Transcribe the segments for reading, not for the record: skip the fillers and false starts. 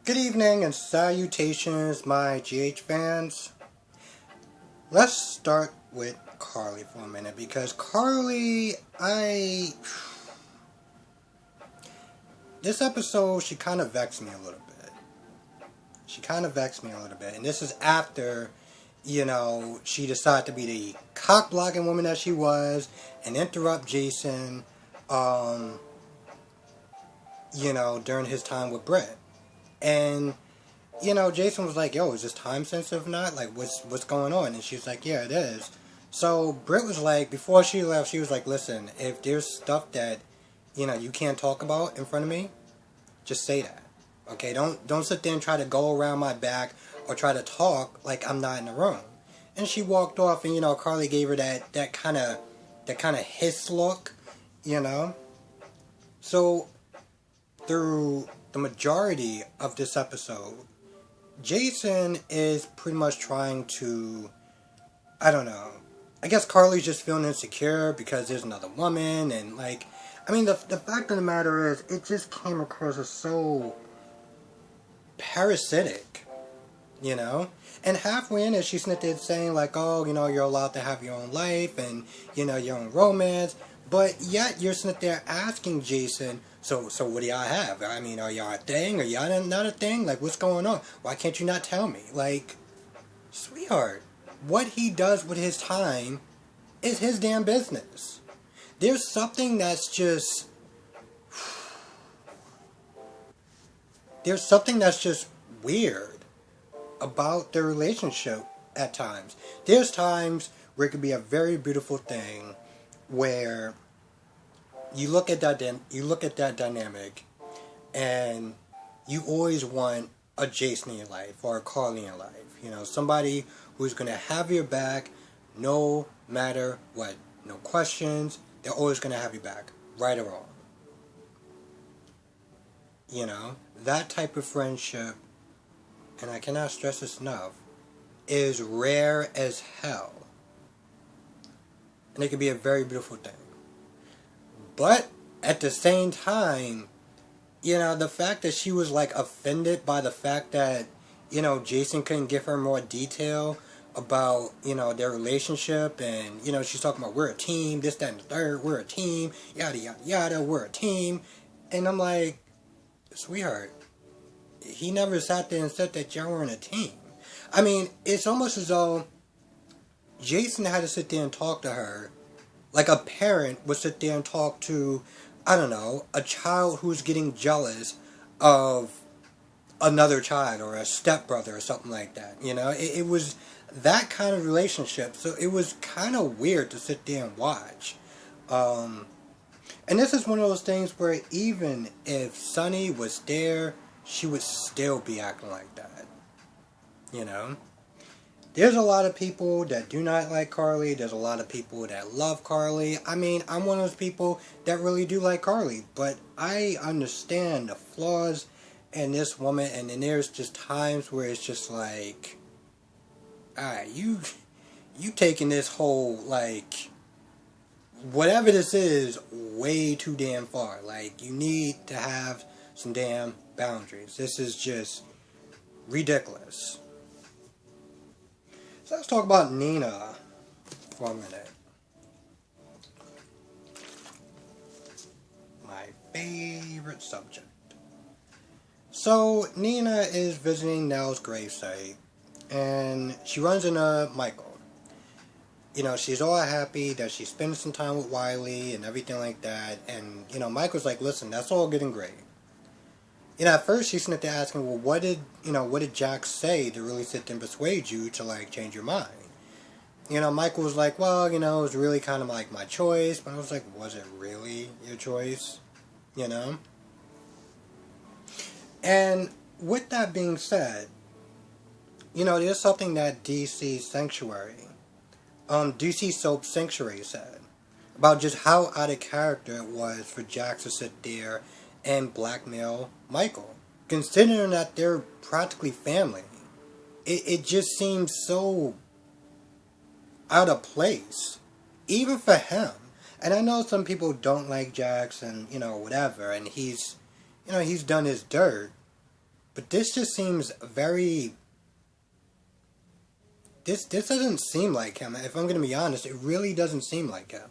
Good evening and salutations, my GH fans. Let's start with Carly for a minute because Carly, this episode, she kind of vexed me a little bit. And this is after, she decided to be the cock-blocking woman that she was and interrupt Jason, during his time with Britt. And, Jason was like, yo, is this time sensitive or not? Like, what's going on? And she's like, yeah, it is. So Britt was like, before she left, she was like, listen, if there's stuff that, you can't talk about in front of me, just say that. Okay, don't sit there and try to go around my back or try to talk like I'm not in the room. And she walked off, and Carly gave her that kind of hiss look, So through the majority of this episode, Jason is pretty much trying to, I don't know, I guess Carly's just feeling insecure because there's another woman, and the fact of the matter is, it just came across as so parasitic, And halfway in it, she's there saying like, oh, you're allowed to have your own life and, your own romance. But yet you're sitting there asking Jason, so what do y'all have? I mean, are y'all a thing? Are y'all not a thing? Like, what's going on? Why can't you not tell me? Like, sweetheart, what he does with his time is his damn business. There's something that's just... There's something that's just weird about their relationship at times. There's times where it could be a very beautiful thing where you look at that dynamic and you always want a Jason in your life or a Carly in your life. Somebody who's going to have your back no matter what. No questions. They're always going to have your back, right or wrong. That type of friendship, and I cannot stress this enough, is rare as hell. And it can be a very beautiful thing. But at the same time, the fact that she was offended by the fact that, Jason couldn't give her more detail about, their relationship, and, she's talking about we're a team, this, that, and the third, we're a team, yada, yada, yada, we're a team. And I'm like, sweetheart, he never sat there and said that y'all weren't a team. I mean, it's almost as though Jason had to sit there and talk to her like a parent would sit there and talk to, I don't know, a child who's getting jealous of another child or a stepbrother or something like that. It was that kind of relationship. So it was kind of weird to sit there and watch. And this is one of those things where even if Sunny was there, she would still be acting like that. There's a lot of people that do not like Carly. There's a lot of people that love Carly. I mean, I'm one of those people that really do like Carly. But I understand the flaws in this woman. And then there's just times where it's just like, alright, you taking this whole, whatever this is, way too damn far. You need to have some damn boundaries. This is just ridiculous. So let's talk about Nina for a minute. My favorite subject. So Nina is visiting Nell's gravesite, and she runs into Michael. She's all happy that she's spending some time with Wiley and everything like that. And, Michael's like, listen, that's all good and great. At first she's sitting there asking, well, what did Jack say to really sit there and persuade you to, change your mind? Michael was like, well, it was really kind of my choice. But I was like, was it really your choice? And with that being said, there's something that DC Soap Sanctuary said about just how out of character it was for Jack to sit there and blackmail Michael, considering that they're practically family. It just seems so out of place, even for him. And I know some people don't like Jax and whatever, and he's done his dirt, But this just seems very... This doesn't seem like him. If I'm going to be honest, it really doesn't seem like him.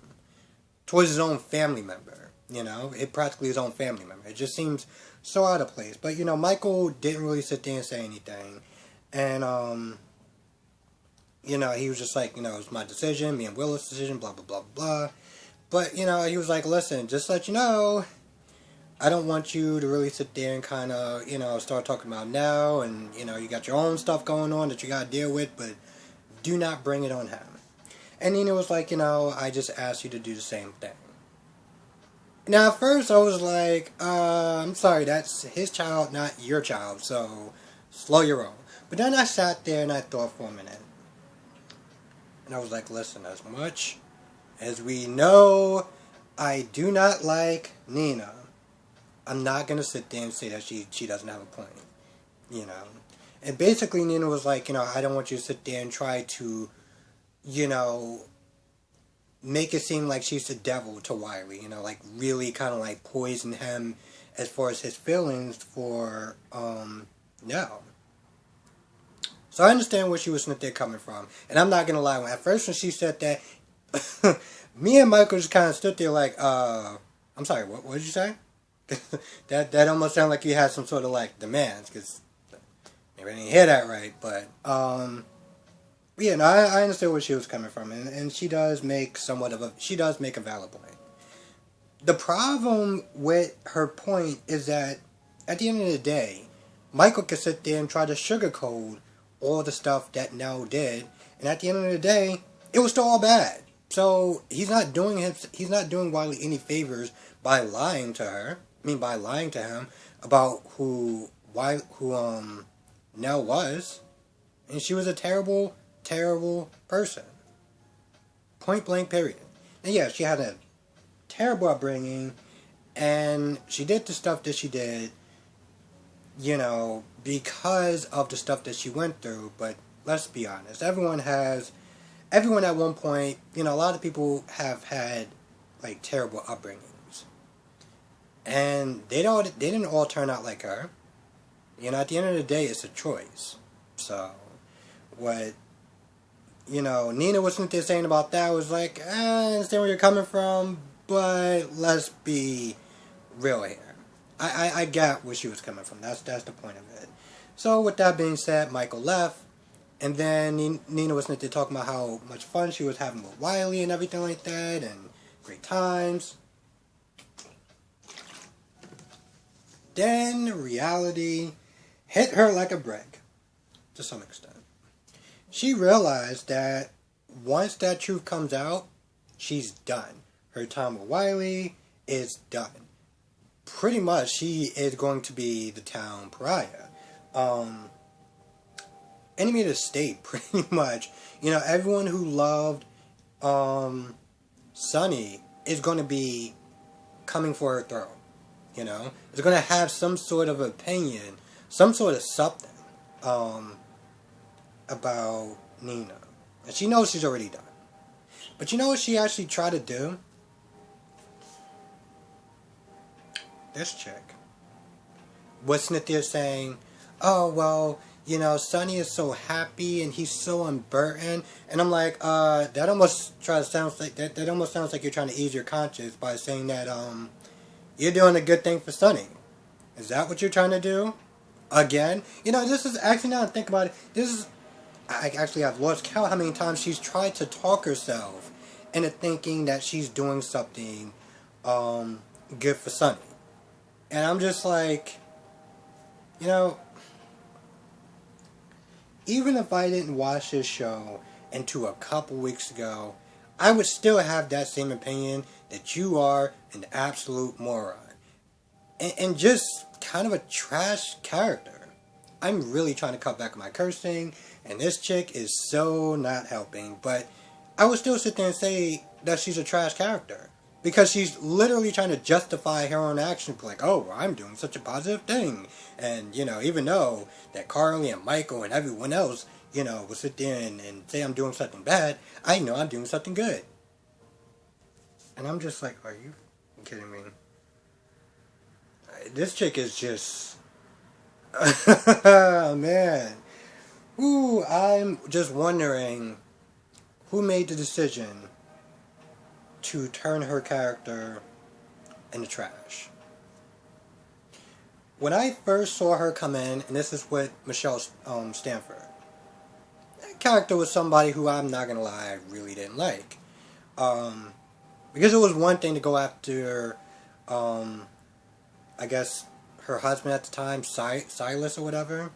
Towards his own family member, you know? It practically his own family member. It just seems so out of place. But, you know, Michael didn't really sit there and say anything. And, you know, he was just like, you know, it was my decision, me and Willow's decision, blah, blah, blah, blah. But, you know, he was like, listen, just to let you know, I don't want you to really sit there and kind of, you know, start talking about now, and, you know, you got your own stuff going on that you got to deal with, but do not bring it on him. And Nina was like, you know, I just asked you to do the same thing. Now, at first, I was like, I'm sorry, that's his child, not your child, so slow your roll. But then I sat there and I thought for a minute. And I was like, listen, as much as we know I do not like Nina, I'm not going to sit there and say that she doesn't have a point, you know. And basically Nina was like, you know, I don't want you to sit there and try to, you know, make it seem like she's the devil to Wiley, you know, like really kind of like poison him as far as his feelings for, no. So I understand where she was sitting there coming from. And I'm not going to lie, at first when she said that, me and Michael just kind of stood there like, I'm sorry, what did you say? that almost sounded like you had some sort of like demands, because maybe I didn't hear that right, but, yeah, no, I understand where she was coming from, and she does make a valid point. The problem with her point is that, at the end of the day, Michael could sit there and try to sugarcoat all the stuff that Nell did, and at the end of the day, it was still all bad. So he's not doing Wiley any favors by lying to her. By lying to him about who Nell was, and she was a terrible, terrible person. Point blank, period. And yeah, she had a terrible upbringing, and she did the stuff that she did, you know, because of the stuff that she went through. But let's be honest, everyone at one point, you know, a lot of people have had like terrible upbringings, and they didn't all turn out like her. You know, at the end of the day, it's a choice. So what, you know, Nina was sitting there saying about that was like, I understand where you're coming from, but let's be real here. I get where she was coming from. That's the point of it. So with that being said, Michael left, and then Nina was sitting there talking about how much fun she was having with Wiley and everything like that, and great times. Then reality hit her like a brick, to some extent. She realized that once that truth comes out, she's done. Her time with Wiley is done. Pretty much, she is going to be the town pariah. Enemy of the state, pretty much. You know, everyone who loved Sonny is going to be coming for her throne. You know, is going to have some sort of opinion, some sort of something about Nina. And she knows she's already done. But you know what she actually tried to do? This chick was sitting there saying, oh, well, you know, Sonny is so happy and he's so unburdened. And I'm like, that almost sounds like you're trying to ease your conscience by saying that you're doing a good thing for Sonny. Is that what you're trying to do? Again? You know, this is actually, now I think about it, I've lost count how many times she's tried to talk herself into thinking that she's doing something good for Sonny. And I'm just like, you know, even if I didn't watch this show until a couple weeks ago, I would still have that same opinion that you are an absolute moron. And just kind of a trash character. I'm really trying to cut back on my cursing, and this chick is so not helping. But I would still sit there and say that she's a trash character, because she's literally trying to justify her own actions, like, oh, well, I'm doing such a positive thing. And, you know, even though that Carly and Michael and everyone else, you know, will sit there and say I'm doing something bad, I know I'm doing something good. And I'm just like, are you kidding me? This chick is just, Man. Ooh, I'm just wondering who made the decision to turn her character into trash. When I first saw her come in, and this is with Michelle Stanford, that character was somebody who I'm not gonna lie, I really didn't like. Um, because it was one thing to go after, um, I guess her husband at the time, Silas or whatever.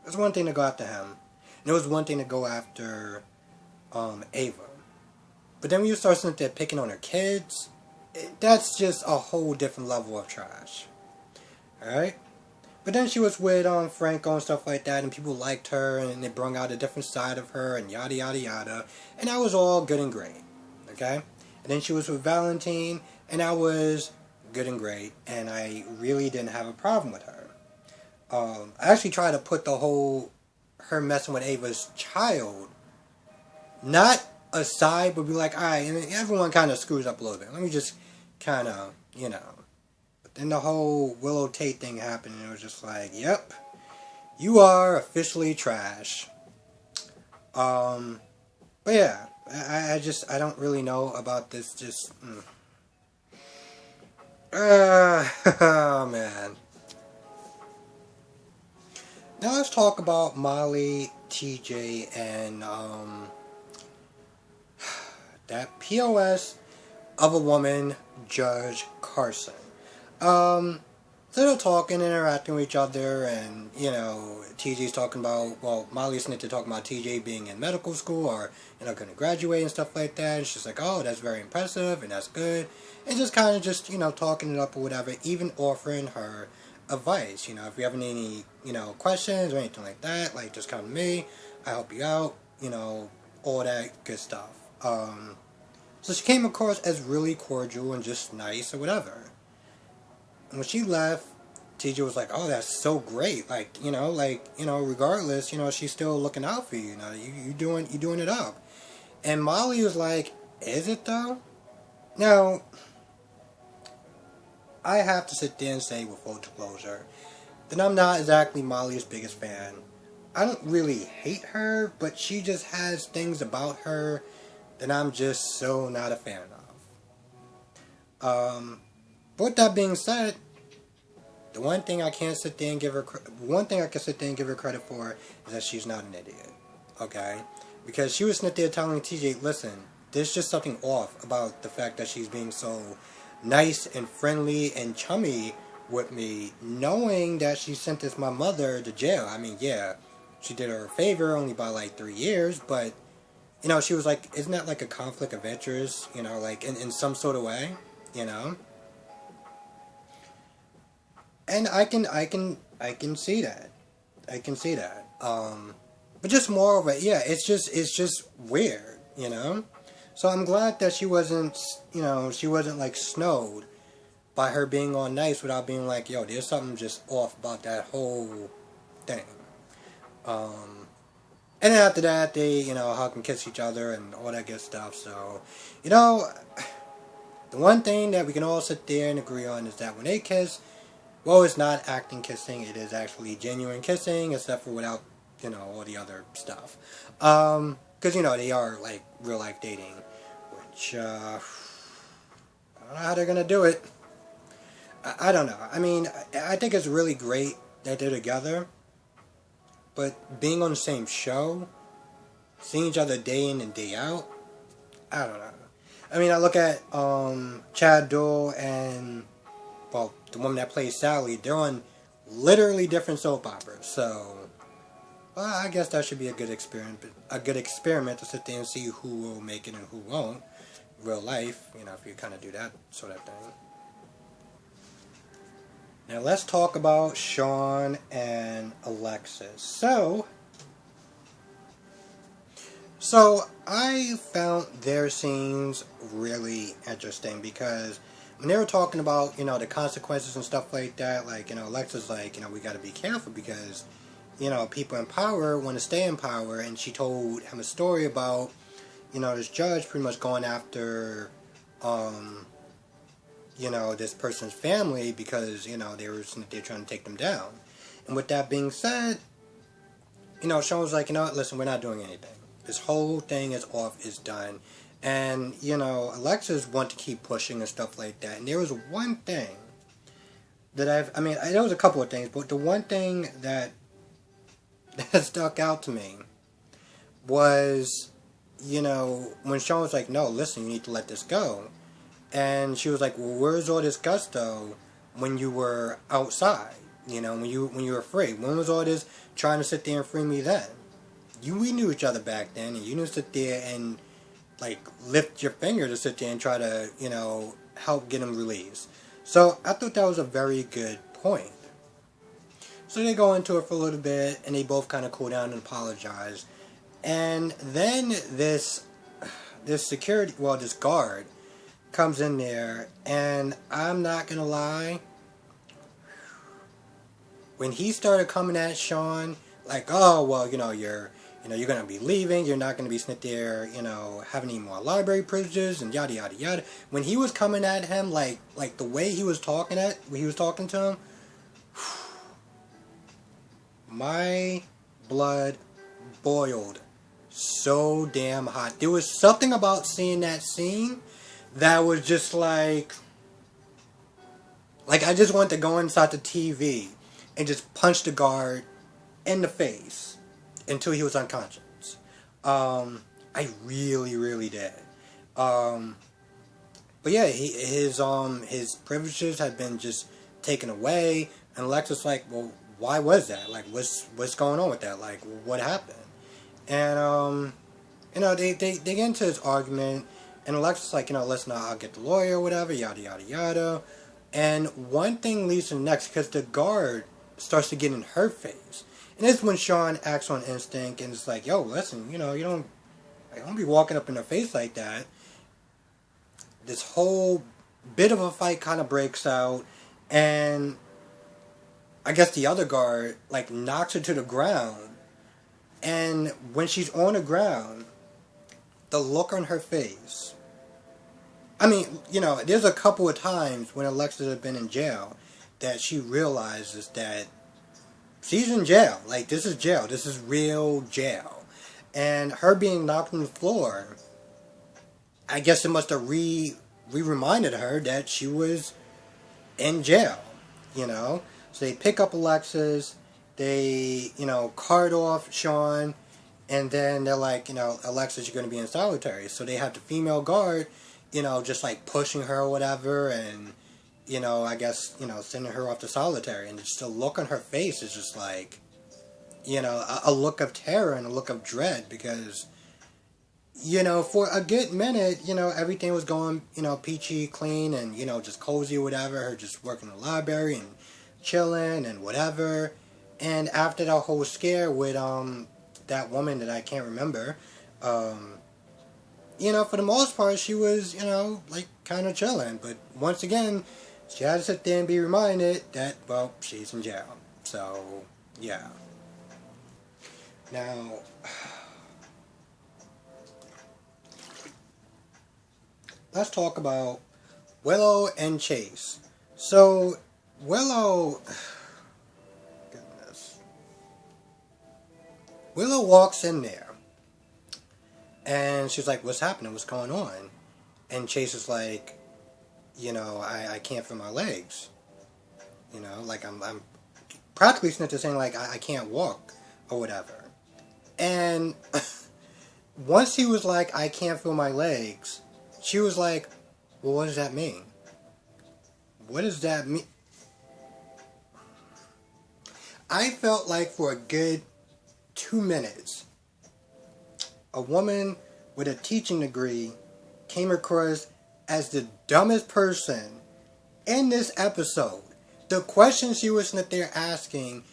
It was one thing to go after him, and it was one thing to go after Ava. But then when you start sitting there picking on her kids, that's just a whole different level of trash. Alright? But then she was with Franco and stuff like that, and people liked her, and they brought out a different side of her, and yada yada yada. And that was all good and great. Okay? And then she was with Valentine, and that was good and great, and I really didn't have a problem with her. I actually tried to put the whole her messing with Ava's child not aside, but be like, alright, everyone kind of screws up a little bit. Let me just kind of, But then the whole Willow Tate thing happened, and it was just like, yep, you are officially trash. But yeah, I don't really know about this, just, oh man. Now let's talk about Molly, TJ, and, that POS of a woman, Judge Carson. They're talking, interacting with each other, and, TJ's talking about, well, Molly's to talking about TJ being in medical school, or, going to graduate and stuff like that, and she's like, oh, that's very impressive, and that's good, and just kind of just, talking it up or whatever, even offering her advice, if you have any, questions or anything like that, like, just come to me, I help you out, all that good stuff. So she came across as really cordial and just nice or whatever. And when she left, TJ was like, oh, that's so great. Like, regardless, she's still looking out for you. You doing it up. And Molly was like, is it though? Now, I have to sit there and say with full disclosure that I'm not exactly Molly's biggest fan. I don't really hate her, but she just has things about her that I'm just so not a fan of. But with that being said, the one thing I can sit there and give her credit for is that she's not an idiot. Okay? Because she was sitting there telling TJ, listen, there's just something off about the fact that she's being so nice and friendly and chummy with me, knowing that she sentenced my mother to jail. I mean, yeah, she did her a favor only by like 3 years, but she was like, isn't that like a conflict of interest, like in some sort of way, And I can see that. I can see that. But just more of it, yeah, it's just weird, So I'm glad that she wasn't like snowed by her being all nice without being like, yo, there's something just off about that whole thing. And then after that, they, hug and kiss each other and all that good stuff. So, the one thing that we can all sit there and agree on is that when they kiss, well, it's not acting kissing. It is actually genuine kissing, except for without, all the other stuff. Because, they are, like, real life dating. Which, I don't know how they're going to do it. I don't know. I mean, I think it's really great that they're together. But being on the same show, seeing each other day in and day out, I don't know. I mean, I look at Chad Duell and, well, the woman that plays Sally. They're on literally different soap operas. So, well, I guess that should be a good experiment. To sit there and see who will make it and who won't. Real life, if you kind of do that sort of thing. Now let's talk about Sean and Alexis. So I found their scenes really interesting because when they were talking about, the consequences and stuff like that, like, Alexis like, we got to be careful because, people in power want to stay in power, and she told him a story about, this judge pretty much going after, this person's family because, they're trying to take them down. And with that being said, you know, Sean was like, you know what, listen, we're not doing anything. This whole thing is off, is done. And, you know, Alexis wanted to keep pushing and stuff like that. And there was one thing that there was a couple of things, but the one thing that stuck out to me was, you know, when Sean was like, no, listen, you need to let this go. And she was like, well, where's all this gusto when you were outside? You know, when you were free? When was all this trying to sit there and free me then? We knew each other back then, and you knew to sit there and, like, lift your finger to sit there and try to, you know, help get him released. So I thought that was a very good point. So they go into it for a little bit, and they both kind of cool down and apologize. And then this security, well, this guard comes in there, and I'm not gonna lie, when he started coming at Sean, like, oh, well, you know, you're gonna be leaving, you're not gonna be sitting there, you know, having any more library privileges, and yada yada yada. When he was coming at him, like the way he was talking to him, my blood boiled so damn hot. There was something about seeing that scene that was just like I just wanted to go inside the TV and just punch the guard in the face until he was unconscious. I really, really did. But yeah, his privileges had been just taken away, and Alexis like, well, why was that? Like, what's going on with that? Like, what happened? And you know, they get into this argument, and Alexis like, you know, listen, I'll get the lawyer or whatever, yada yada yada. And one thing leads to the next, because the guard starts to get in her face. And this is when Sean acts on instinct and it's like, yo, listen, you know, you don't be walking up in her face like that. This whole bit of a fight kind of breaks out, and I guess the other guard, like, knocks her to the ground. And when she's on the ground, the look on her face, I mean, you know, there's a couple of times when Alexis had been in jail that she realizes that she's in jail. Like, this is jail. This is real jail. And her being knocked on the floor, I guess it must have reminded her that she was in jail, you know. So they pick up Alexis, they, you know, cart off Sean, and then they're like, you know, Alexis, you're going to be in solitary. So they have the female guard, you know, just like pushing her or whatever, and, you know, I guess, you know, sending her off to solitary. And just the look on her face is just like, you know, a look of terror and a look of dread, because, you know, for a good minute, you know, everything was going, you know, peachy clean and, you know, just cozy or whatever, her just working in the library and chilling and whatever. And after that whole scare with that woman that I can't remember, you know, for the most part, she was, you know, like, kind of chilling. But once again, she had to sit there and be reminded that, well, she's in jail. So, yeah. Now, let's talk about Willow and Chase. So, Willow walks in there, and she's like, what's happening? What's going on? And Chase is like, you know, I can't feel my legs. You know, like, I'm practically saying, like, I can't walk or whatever. And once he was like, I can't feel my legs, she was like, well, what does that mean? What does that mean? I felt like for a good 2 minutes, a woman with a teaching degree came across as the dumbest person in this episode. The questions she was sitting there asking,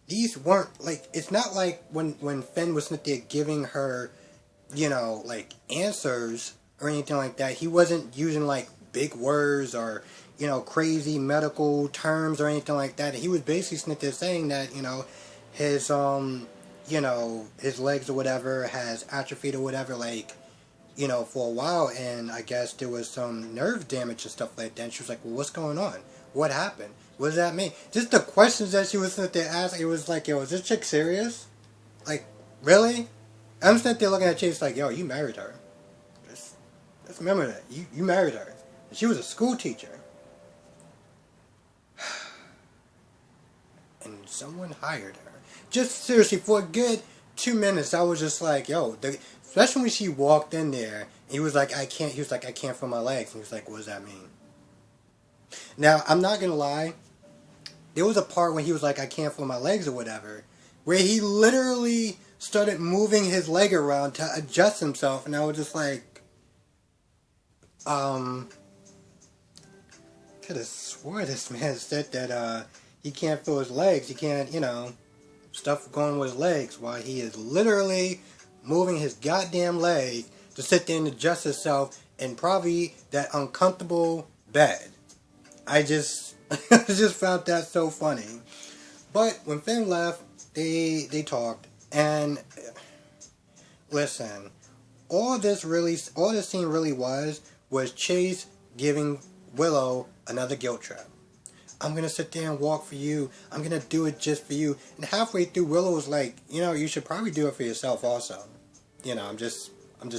these weren't, like, it's not like when Finn was sitting there giving her, you know, like, answers or anything like that. He wasn't using, like, big words or, you know, crazy medical terms or anything like that. He was basically sitting there saying that, you know, his, you know, his legs or whatever has atrophied or whatever, like, you know, for a while, and I guess there was some nerve damage and stuff like that. And she was like, well, what's going on? What happened? What does that mean? Just the questions that she was sitting there asking, it was like, yo, is this chick serious? Like, really? I'm sitting there looking at Chase like, yo, you married her. Just remember that. You married her. And she was a school teacher. And someone hired her. Just seriously, for a good 2 minutes, I was just like, yo, especially when she walked in there, he was like, I can't feel my legs. And he was like, what does that mean? Now, I'm not going to lie. There was a part when he was like, I can't feel my legs or whatever, where he literally started moving his leg around to adjust himself. And I was just like, could have swore this man said that he can't feel his legs. He can't, stuff going with his legs while he is literally moving his goddamn leg to sit there and adjust himself in probably that uncomfortable bed. I just found that so funny. But when Finn left, they talked, and listen, all this scene really was Chase giving Willow another guilt trip. I'm gonna sit there and walk for you. I'm gonna do it just for you. And halfway through, Willow was like, you should probably do it for yourself also. I'm just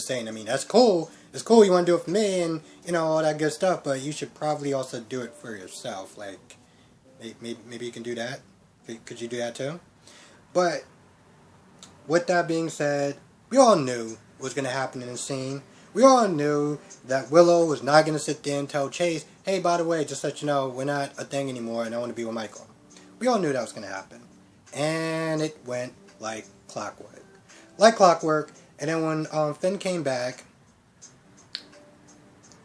saying. I mean, that's cool. It's cool you want to do it for me and all that good stuff. But you should probably also do it for yourself. Like, maybe you can do that. Could you do that too? But with that being said, we all knew what was gonna happen in the scene. We all knew that Willow was not going to sit there and tell Chase, hey, by the way, just to let you know, we're not a thing anymore and I want to be with Michael. We all knew that was going to happen. And it went like clockwork. Like clockwork. And then when Finn came back,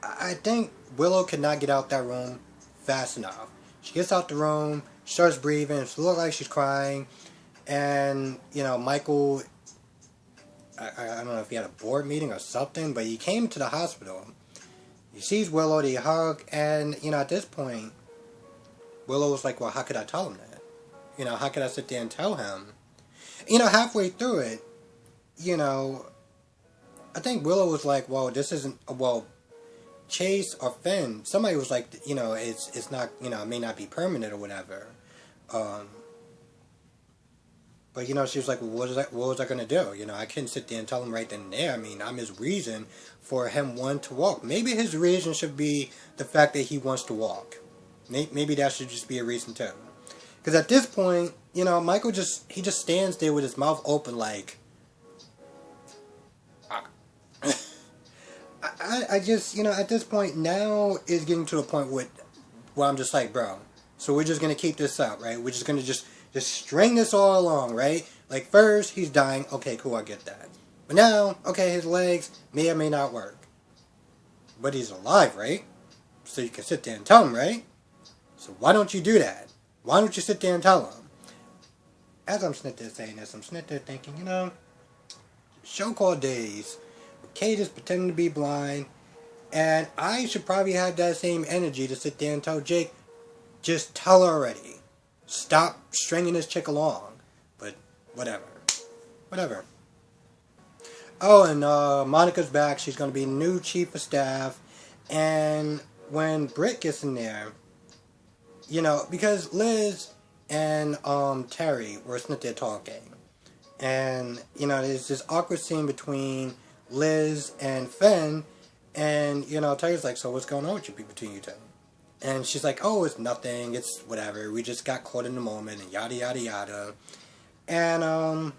I think Willow could not get out that room fast enough. She gets out the room, starts breathing, it looks like she's crying. And, Michael, I don't know if he had a board meeting or something, but he came to the hospital. He sees Willow, they hug, and, at this point, Willow was like, well, how could I tell him that? How could I sit there and tell him? Halfway through it, I think Willow was like, well, this isn't, Chase or Finn, somebody was like, it's not, it may not be permanent or whatever. But, she was like, well, what was I going to do? I couldn't sit there and tell him right then and there. I mean, I'm his reason for him wanting to walk. Maybe his reason should be the fact that he wants to walk. Maybe that should just be a reason too. Because at this point, Michael just stands there with his mouth open like, I just, at this point now is getting to a point where I'm just like, bro, so we're just going to keep this up, right? We're just going to just string this all along, right? Like, first, he's dying. Okay, cool, I get that. But now, okay, his legs may or may not work. But he's alive, right? So you can sit there and tell him, right? So why don't you do that? Why don't you sit there and tell him? As I'm sitting there saying this, I'm sitting there thinking, show called Days. Kate is pretending to be blind. And I should probably have that same energy to sit there and tell Jake, just tell her already. Stop stringing this chick along. But whatever. Whatever. Oh, and Monica's back. She's going to be new chief of staff. And when Britt gets in there, because Liz and Terry were sitting there talking. And, there's this awkward scene between Liz and Finn. And, Terry's like, so what's going on with you between you two? And she's like, oh, it's nothing, it's whatever, we just got caught in the moment, and yada, yada, yada. And,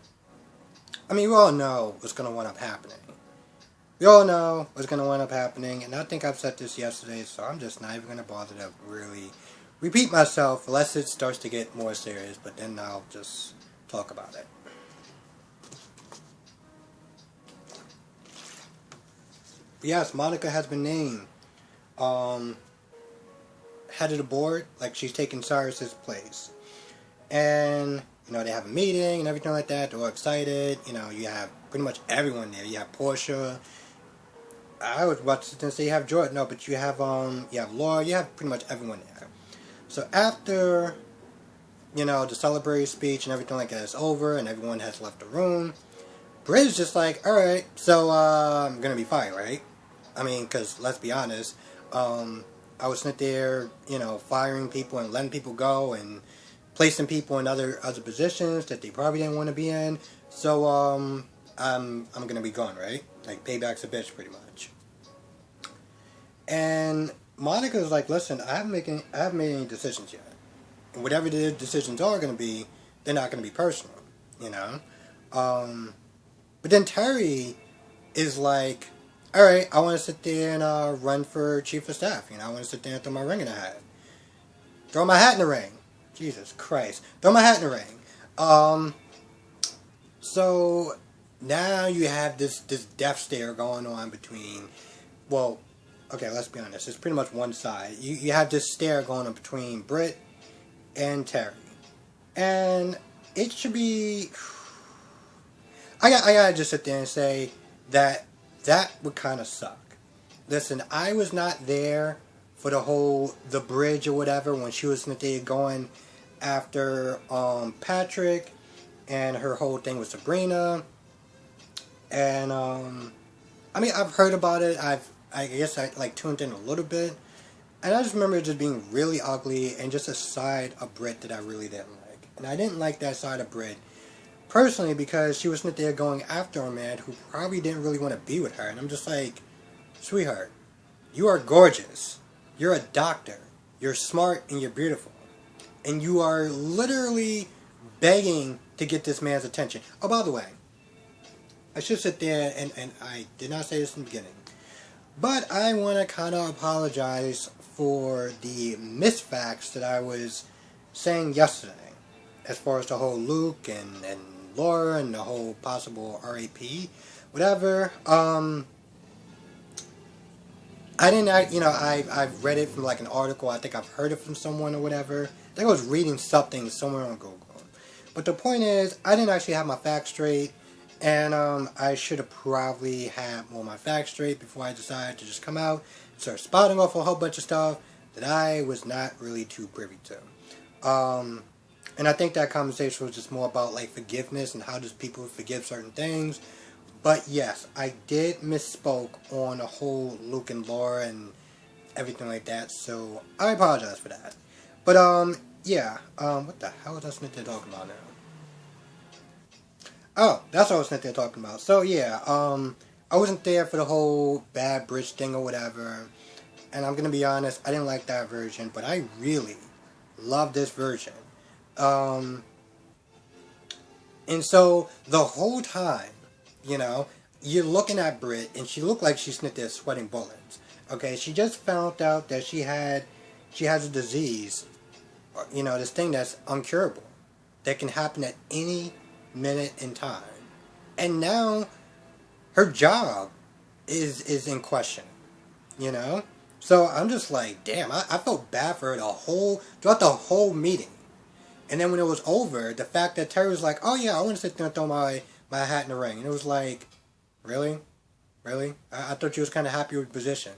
we all know what's going to wind up happening. We all know what's going to wind up happening, and I think I've said this yesterday, so I'm just not even going to bother to really repeat myself, unless it starts to get more serious, but then I'll just talk about it. But yes, Monica has been named, head of the board, like she's taking Cyrus's place. And, they have a meeting and everything like that. They're all excited. You have pretty much everyone there. You have Portia. I was about to say you have Jordan. No, but you have Laura. You have pretty much everyone there. So after, the celebratory speech and everything like that is over and everyone has left the room, Britt is just like, alright, so I'm going to be fired, right? I mean, because let's be honest, I was sitting there, firing people and letting people go and placing people in other positions that they probably didn't want to be in. So I'm gonna be gone, right? Like payback's a bitch, pretty much. And Monica's like, listen, I haven't made any decisions yet. And whatever the decisions are gonna be, they're not gonna be personal, you know. But then Terry is like, all right, I want to sit there and run for chief of staff. I want to sit there and throw my ring in the hat. Throw my hat in the ring. Jesus Christ. Throw my hat in the ring. So now you have this death stare going on between, well, okay, let's be honest. It's pretty much one side. You have this stare going on between Britt and Terry. And it should be, I gotta just sit there and say that would kind of suck. Listen, I was not there for the bridge or whatever when she was there going after Patrick and her whole thing with Sabrina. And I mean, I've heard about it. I guess I like tuned in a little bit, and I just remember it just being really ugly and just a side of Britt that I really didn't like. And I didn't like that side of Britt personally because she was there going after a man who probably didn't really want to be with her. And I'm just like, sweetheart, you are gorgeous. You're a doctor. You're smart and you're beautiful. And you are literally begging to get this man's attention. Oh, by the way, I should sit there and I did not say this in the beginning. But I want to kind of apologize for the misfacts that I was saying yesterday. As far as the whole Luke and Laura and the whole possible RAP, whatever. I didn't, I've read it from like an article. I think I've heard it from someone or whatever. I think I was reading something somewhere on Google. But the point is, I didn't actually have my facts straight. And I should have probably had more of my facts straight before I decided to just come out and start spouting off a whole bunch of stuff that I was not really too privy to. And I think that conversation was just more about like forgiveness and how does people forgive certain things. But yes, I did misspoke on the whole Luke and Laura and everything like that. So I apologize for that. But yeah. What the hell was I sitting there talking about now? Oh, that's what I was sitting there talking about. So yeah, I wasn't there for the whole bad bridge thing or whatever. And I'm gonna be honest, I didn't like that version, but I really love this version. And so the whole time, you're looking at Britt and she looked like she's sitting there sweating bullets. Okay, she just found out that she has a disease, this thing that's incurable, that can happen at any minute in time. And now her job is in question, So I'm just like, damn, I felt bad for her throughout the whole meeting. And then when it was over, the fact that Terry was like, oh yeah, I want to sit there and throw my hat in the ring. And it was like, really? Really? I thought you was kind of happy with the position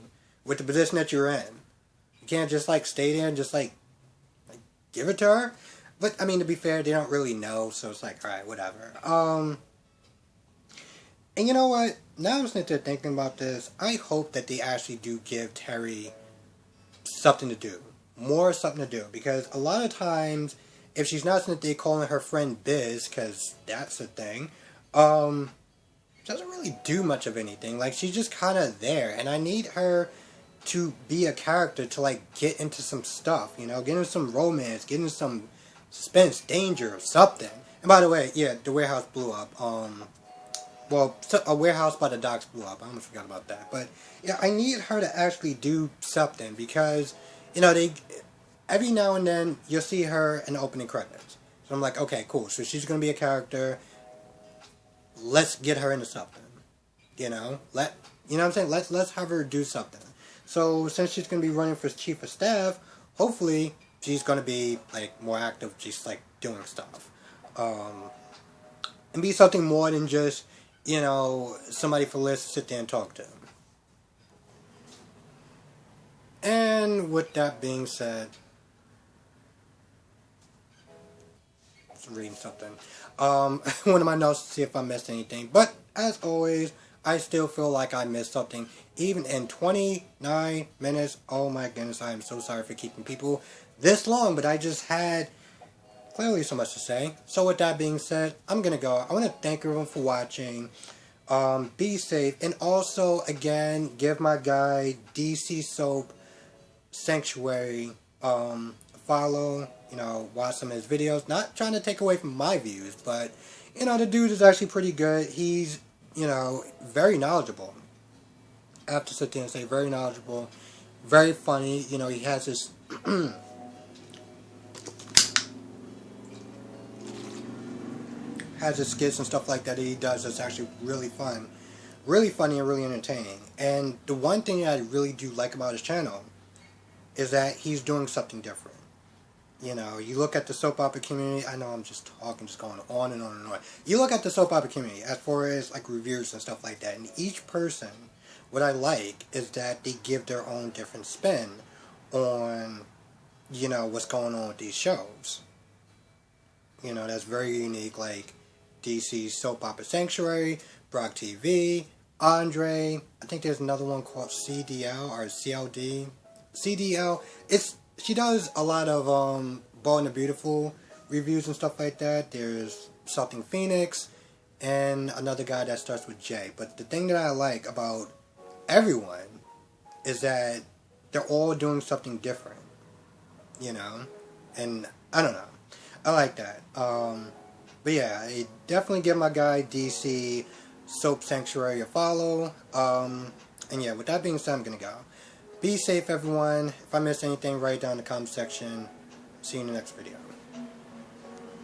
that you're in. You can't just like stay there and just like give it to her? But I mean, to be fair, they don't really know, so it's like, alright, whatever. And you know what? Now I'm sitting there thinking about this. I hope that they actually do give Terry something to do. More something to do. Because a lot of times, if she's not sitting there calling her friend Biz, because that's a thing, doesn't really do much of anything. Like, she's just kind of there. And I need her to be a character to, like, get into some stuff, get into some romance, get into some suspense, danger, or something. And by the way, yeah, the warehouse blew up. A warehouse by the docks blew up. I almost forgot about that. But, yeah, I need her to actually do something because, every now and then, you'll see her in the opening credits. So I'm like, okay, cool. So she's going to be a character. Let's get her into something. You know what I'm saying? Let's have her do something. So since she's going to be running for chief of staff, hopefully she's going to be like more active, just like doing stuff. And be something more than just, somebody for Liz to sit there and talk to. And with that being said, reading something. One of my notes to see if I missed anything. But as always, I still feel like I missed something. Even in 29 minutes, oh my goodness, I am so sorry for keeping people this long, but I just had clearly so much to say. So with that being said, I'm gonna go. I want to thank everyone for watching. Be safe, and also again give my guy DC Soap Sanctuary follow. You know, watch some of his videos. Not trying to take away from my views, but you know, the dude is actually pretty good. He's, you know, very knowledgeable. I have to sit there and say very knowledgeable, very funny. You know, he has this has his skits and stuff like that he does that's actually really fun. Really funny and really entertaining. And the one thing that I really do like about his channel is that he's doing something different. You know, you look at the soap opera community, I know I'm just talking, just going on and on and on. You look at the soap opera community as far as like reviews and stuff like that, and each person, what I like is that they give their own different spin on, you know, what's going on with these shows. You know, that's very unique, like DC Soap Opera Sanctuary, Brock TV, Andre, I think there's another one called CDL or CLD. CDL, she does a lot of Bold and the Beautiful reviews and stuff like that. There's Something Phoenix and another guy that starts with J. But the thing that I like about everyone is that they're all doing something different, you know, and I don't know, I like that. But yeah, I definitely give my guy DC Soap Sanctuary a follow. And yeah, with that being said, I'm gonna go. Be safe, everyone. If I missed anything, write it down in the comment section. See you in the next video.